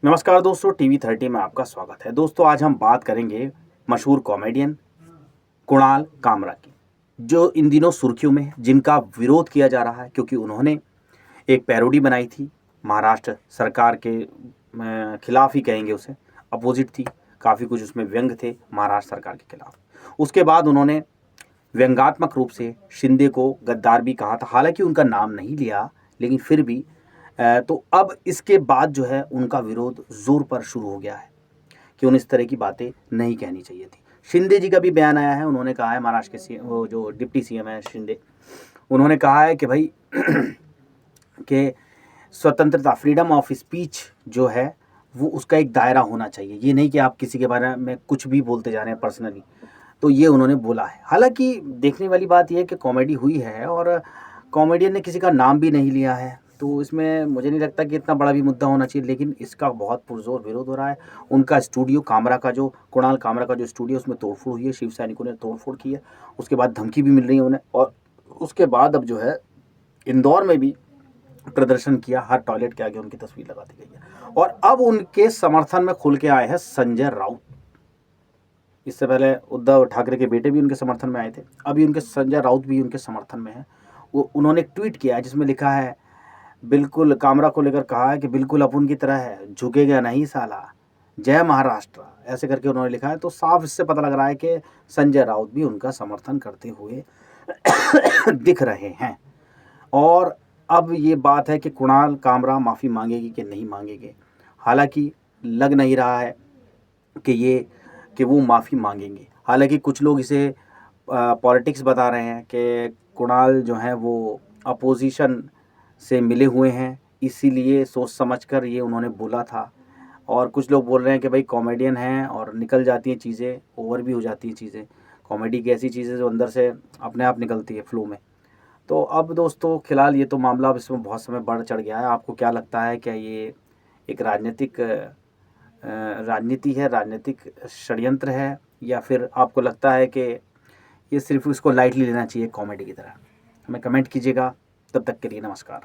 नमस्कार दोस्तों, टीवी 30 में आपका स्वागत है। दोस्तों, आज हम बात करेंगे मशहूर कॉमेडियन कुणाल कामरा की, जो इन दिनों सुर्खियों में है, जिनका विरोध किया जा रहा है क्योंकि उन्होंने एक पैरोडी बनाई थी। महाराष्ट्र सरकार के खिलाफ ही कहेंगे उसे, अपोजिट थी। काफ़ी कुछ उसमें व्यंग थे महाराष्ट्र सरकार के खिलाफ। उसके बाद उन्होंने व्यंग्यात्मक रूप से शिंदे को गद्दार भी कहा था, हालांकि उनका नाम नहीं लिया, लेकिन फिर भी तो अब इसके बाद जो है उनका विरोध जोर पर शुरू हो गया है कि उन्हें इस तरह की बातें नहीं कहनी चाहिए थी। शिंदे जी का भी बयान आया है। उन्होंने कहा है, महाराष्ट्र के सीएम, वो जो डिप्टी सीएम है शिंदे, उन्होंने कहा है कि भाई कि स्वतंत्रता, फ्रीडम ऑफ स्पीच जो है वो उसका एक दायरा होना चाहिए। ये नहीं कि आप किसी के बारे में कुछ भी बोलते जा रहे हैं पर्सनली। तो ये उन्होंने बोला है। हालांकि देखने वाली बात यह है कि कॉमेडी हुई है और कॉमेडियन ने किसी का नाम भी नहीं लिया है, तो इसमें मुझे नहीं लगता कि इतना बड़ा भी मुद्दा होना चाहिए। लेकिन इसका बहुत पुरजोर विरोध हो रहा है। उनका स्टूडियो कामरा का, जो कुणाल कामरा का जो स्टूडियो, उसमें तोड़फोड़ हुई है। शिव सैनिकों ने तोड़फोड़ की है। उसके बाद धमकी भी मिल रही है उन्हें, और उसके बाद अब जो है इंदौर में भी प्रदर्शन किया। हर टॉयलेट के आगे उनकी तस्वीर लगा दी गई है। और अब उनके समर्थन में खुल के आए हैं संजय राउत। इससे पहले उद्धव ठाकरे के बेटे भी उनके समर्थन में आए थे। अभी उनके संजय राउत भी उनके समर्थन में हैं। वो उन्होंने एक ट्वीट किया है जिसमें लिखा है, बिल्कुल कामरा को लेकर कहा है कि बिल्कुल अपन की तरह है, झुकेगा नहीं साला, जय महाराष्ट्र, ऐसे करके उन्होंने लिखा है। तो साफ इससे पता लग रहा है कि संजय राउत भी उनका समर्थन करते हुए दिख रहे हैं। और अब ये बात है कि कुणाल कामरा माफ़ी मांगेगी कि नहीं मांगेंगे। हालांकि लग नहीं रहा है कि वो माफ़ी मांगेंगे। हालांकि कुछ लोग इसे पॉलिटिक्स बता रहे हैं कि कुणाल जो है वो अपोजिशन से मिले हुए हैं, इसीलिए सोच समझकर ये उन्होंने बोला था। और कुछ लोग बोल रहे हैं कि भाई कॉमेडियन हैं और निकल जाती हैं चीज़ें, ओवर भी हो जाती हैं चीज़ें। कॉमेडी की ऐसी चीज़ें जो अंदर से अपने आप निकलती है फ्लो में। तो अब दोस्तों फ़िलहाल ये तो मामला अब इसमें बहुत समय बढ़ चढ़ गया है। आपको क्या लगता है, क्या ये एक राजनीति है, राजनीतिक षड्यंत्र है, या फिर आपको लगता है कि ये सिर्फ इसको लाइटली लेना चाहिए कॉमेडी की तरह? हमें कमेंट कीजिएगा। तब तक के लिए नमस्कार।